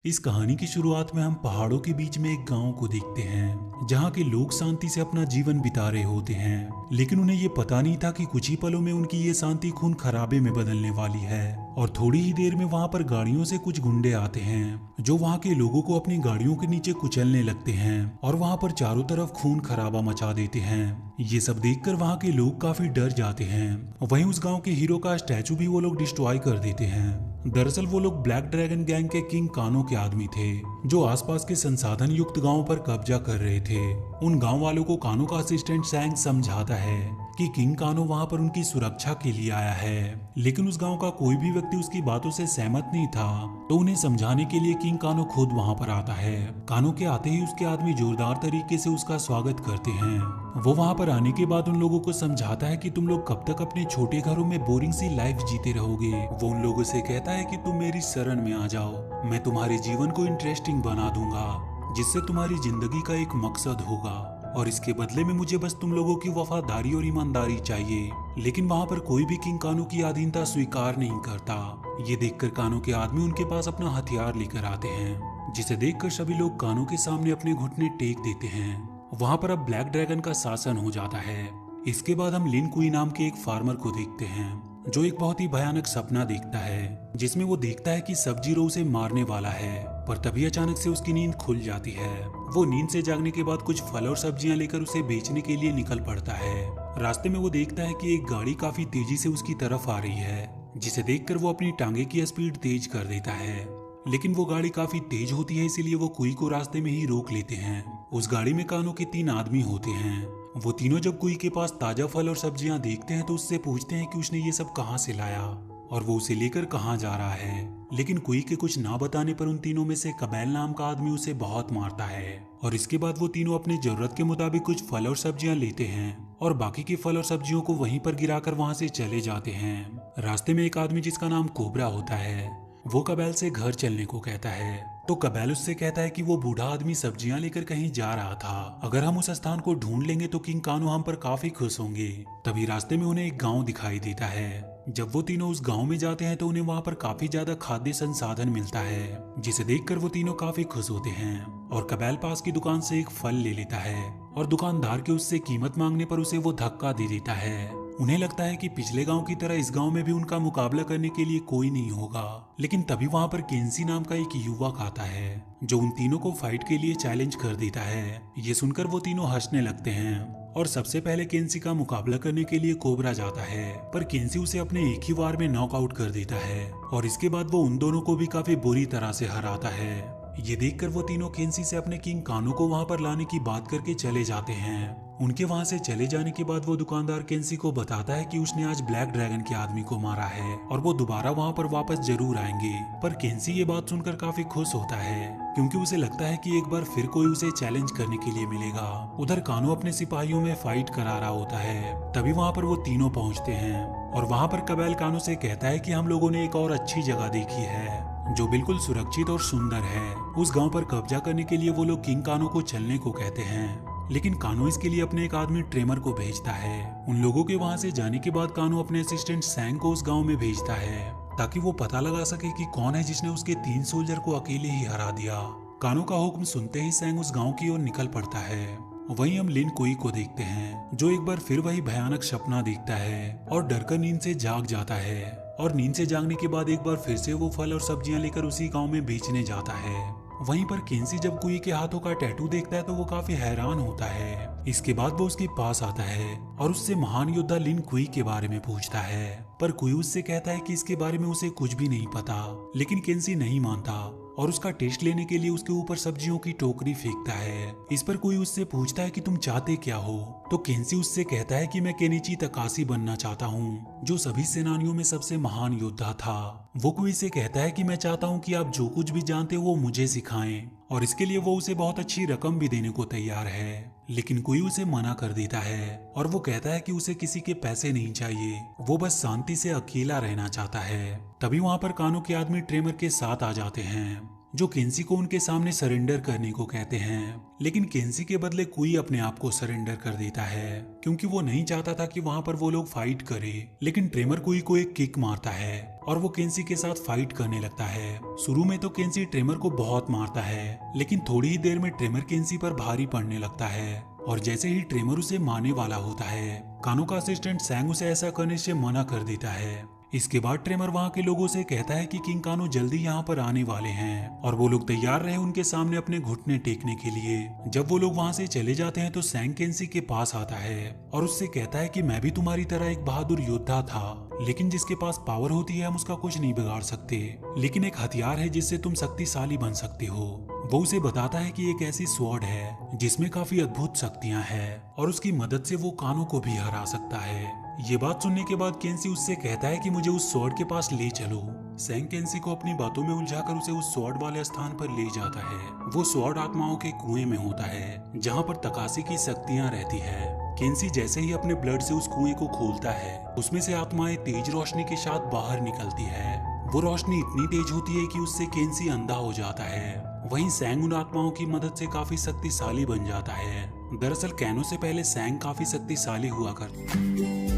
इस कहानी की शुरुआत में हम पहाड़ों के बीच में एक गांव को देखते हैं जहां के लोग शांति से अपना जीवन बिता रहे होते हैं। लेकिन उन्हें ये पता नहीं था कि कुछ ही पलों में उनकी ये शांति खून खराबे में बदलने वाली है। और थोड़ी ही देर में वहां पर गाड़ियों से कुछ गुंडे आते हैं जो वहां के लोगों को अपनी गाड़ियों के नीचे कुचलने लगते हैं और वहां पर चारों तरफ खून खराबा मचा देते हैं। ये सब देखकर वहां के लोग काफी डर जाते हैं। वहीं उस गांव के हीरो का स्टैचू भी वो लोग डिस्ट्रॉय कर देते हैं। दरअसल वो लोग ब्लैक ड्रैगन गैंग के किंग कानो के आदमी थे जो आसपास के संसाधन युक्त गांवों पर कब्जा कर रहे थे। उन गांव वालों को कानो का असिस्टेंट सैंग समझाता है कि किंग कानो वहां पर उनकी सुरक्षा के लिए आया है, लेकिन उस गांव का कोई भी व्यक्ति उसकी बातों से सहमत नहीं था। तो उन्हें समझाने के लिए किंग कानो खुद वहां पर आता है। कानो के आते ही उसके आदमी जोरदार तरीके से उसका स्वागत करते हैं। वो वहां पर आने के बाद उन लोगों को समझाता है कि तुम लोग कब तक अपने छोटे घरों में बोरिंग सी लाइफ जीते रहोगे। वो उन लोगों से कहता है कि तुम मेरी शरण में आ जाओ, मैं तुम्हारे जीवन को इंटरेस्टिंग बना दूंगा जिससे तुम्हारी जिंदगी का एक मकसद होगा और इसके बदले में मुझे बस तुम लोगों की वफादारी और ईमानदारी चाहिए। लेकिन वहां पर कोई भी किंग कानो की अधीनता स्वीकार नहीं करता। ये देखकर कानो के आदमी उनके पास अपना हथियार लेकर आते हैं, जिसे देखकर सभी लोग कानो के सामने अपने घुटने टेक देते हैं। वहां पर अब ब्लैक ड्रैगन का शासन हो जाता है। इसके बाद हम लिन कुई नाम के एक फार्मर को देखते हैं जो एक बहुत ही भयानक सपना देखता है जिसमें वो देखता है कि सब्जीरो उसे मारने वाला है। पर तभी अचानक से उसकी नींद खुल जाती है। वो नींद से जागने के बाद कुछ फल और सब्जियां लेकर उसे बेचने के लिए निकल पड़ता है। रास्ते में वो देखता है कि एक गाड़ी काफी तेजी से उसकी तरफ आ रही है, जिसे देखकर वो अपनी टांगे की स्पीड तेज कर देता है। लेकिन वो गाड़ी काफी तेज होती है, इसीलिए वो कुई को रास्ते में ही रोक लेते हैं। उस गाड़ी में कानो के 3 आदमी होते हैं। वो तीनों जब कुई के पास ताजा फल और सब्जियां देखते हैं तो उससे पूछते हैं कि उसने ये सब कहाँ से लाया और वो उसे लेकर कहाँ जा रहा है। लेकिन कुई के कुछ ना बताने पर उन तीनों में से कबैल नाम का आदमी उसे बहुत मारता है। और इसके बाद वो तीनों अपनी जरूरत के मुताबिक कुछ फल और सब्जियां लेते हैं और बाकी के फल और सब्जियों को वहीं पर गिराकर वहां से चले जाते हैं। रास्ते में एक आदमी जिसका नाम कोबरा होता है वो कबैल से घर चलने को कहता है। तो कबैल उससे कहता है कि वो बूढ़ा आदमी सब्जियां लेकर कहीं जा रहा था, अगर हम उस स्थान को ढूंढ लेंगे तो किंग कानो हम पर काफी खुश होंगे। तभी रास्ते में उन्हें एक गांव दिखाई देता है। जब वो तीनों उस गांव में जाते हैं तो उन्हें वहां पर काफी ज्यादा खाद्य संसाधन मिलता है, जिसे देखकर वो तीनों काफी खुश होते हैं। और कबैल पास की दुकान से एक फल ले लेता है और दुकानदार के उससे कीमत मांगने पर उसे वो धक्का दे देता है। उन्हें लगता है कि पिछले गांव की तरह इस गांव में भी उनका मुकाबला करने के लिए कोई नहीं होगा। लेकिन तभी वहां पर केंसी नाम का एक युवक आता है जो उन तीनों को फाइट के लिए चैलेंज कर देता है। ये सुनकर वो तीनों हंसने लगते हैं और सबसे पहले केंसी का मुकाबला करने के लिए कोबरा जाता है, पर केंसी उसे अपने एक ही वार में नॉकआउट कर देता है। और इसके बाद वो उन दोनों को भी काफी बुरी तरह से हराता है। ये देखकर वो तीनों केंसी से अपने किंग कानो को वहां पर लाने की बात करके चले जाते हैं। उनके वहां से चले जाने के बाद वो दुकानदार केंसी को बताता है कि उसने आज ब्लैक ड्रैगन के आदमी को मारा है और वो दोबारा वहां पर वापस जरूर आएंगे। पर केंसी ये बात सुनकर काफी खुश होता है क्योंकि उसे लगता है कि एक बार फिर कोई उसे चैलेंज करने के लिए मिलेगा। उधर कानो अपने सिपाहियों में फाइट करा रहा होता है। तभी वहां पर वो तीनों पहुंचते हैं और वहां पर कबैल कानो से कहता है कि हम लोगों ने एक और अच्छी जगह देखी है जो बिल्कुल सुरक्षित और सुंदर है। उस गांव पर कब्जा करने के लिए वो लोग किंग कानो को चलने को कहते हैं, लेकिन कानो इसके लिए अपने एक आदमी ट्रेमर को भेजता है। उन लोगों के वहां से जाने के बाद कानो अपने असिस्टेंट सैंग को उस गांव में भेजता है ताकि वो पता लगा सके कि कौन है जिसने उसके 3 सोल्जर को अकेले ही हरा दिया। कानो का हुक्म सुनते ही सैंग उस गांव की ओर निकल पड़ता है। वहीं हम लिन कुई को देखते हैं जो एक बार फिर वही भयानक सपना देखता है और डरकर नींद से जाग जाता है। और नींद से जागने के बाद एक बार फिर से वो फल और सब्जियां लेकर उसी गांव में बेचने जाता है। वहीं पर केंसी जब कुई के हाथों का टैटू देखता है तो वो काफी हैरान होता है। इसके बाद वो उसके पास आता है और उससे महान योद्धा लिन कुई के बारे में पूछता है, पर कुई उससे कहता है कि इसके बारे में उसे कुछ भी नहीं पता। लेकिन केंसी नहीं मानता और उसका टेस्ट लेने के लिए उसके ऊपर सब्जियों की टोकरी फेंकता है। इस पर कोई उससे पूछता है कि तुम चाहते क्या हो, तो केंसी उससे कहता है कि मैं केनिची तकाशी बनना चाहता हूँ जो सभी सेनानियों में सबसे महान योद्धा था। वो कोई से कहता है कि मैं चाहता हूँ कि आप जो कुछ भी जानते हो वो मुझे सिखाएं और इसके लिए वो उसे बहुत अच्छी रकम भी देने को तैयार है। लेकिन कोई उसे मना कर देता है और वो कहता है कि उसे किसी के पैसे नहीं चाहिए, वो बस शांति से अकेला रहना चाहता है। तभी वहां पर कानो के आदमी ट्रेमर के साथ आ जाते हैं जो केंसी को उनके सामने सरेंडर करने को कहते हैं। लेकिन केंसी के बदले कोई अपने आप को सरेंडर कर देता है क्योंकि वो नहीं चाहता था कि वहां पर वो लोग फाइट करे। लेकिन ट्रेमर कोई को एक किक मारता है और वो केंसी के साथ फाइट करने लगता है। शुरू में तो केंसी ट्रेमर को बहुत मारता है, लेकिन थोड़ी ही देर में ट्रेमर केंसी पर भारी पड़ने लगता है और जैसे ही ट्रेमर उसे मारने वाला होता है, कानो का असिस्टेंट सैंग उसे ऐसा करने से मना कर देता है। इसके बाद ट्रेमर वहाँ के लोगों से कहता है कि किंग कानो जल्दी यहाँ पर आने वाले हैं और वो लोग तैयार रहे उनके सामने अपने घुटने टेकने के लिए। जब वो लोग वहाँ से चले जाते हैं तो सैंग केंसी के पास आता है और उससे कहता है कि मैं भी तुम्हारी तरह एक बहादुर योद्धा था, लेकिन जिसके पास पावर होती है हम उसका कुछ नहीं बिगाड़ सकते, लेकिन एक हथियार है जिससे तुम शक्तिशाली बन सकते हो। वो उसे बताता है कि एक ऐसी स्वॉर्ड है जिसमें काफी अद्भुत शक्तियां हैं और उसकी मदद से वो कानो को भी हरा सकता है। ये बात सुनने के बाद केंसी उससे कहता है कि मुझे उस स्वॉर्ड के पास ले चलो। सैंग केंसी को अपनी बातों में उलझाकर उसे उस स्वॉर्ड वाले स्थान पर ले जाता है। वो स्वॉर्ड आत्माओं के कुएं में होता है जहाँ पर तकाशी की शक्तियाँ रहती है। केंसी जैसे ही अपने ब्लड से उस कुएं को खोलता है, उसमें से आत्माएं तेज रोशनी के साथ बाहर निकलती है। वो रोशनी इतनी तेज होती है कि उससे केंसी अंधा हो जाता है। वहीं सैंग उन आत्माओं की मदद से काफी शक्तिशाली बन जाता है। दरअसल कैनो से पहले सैंग काफी शक्तिशाली हुआ करता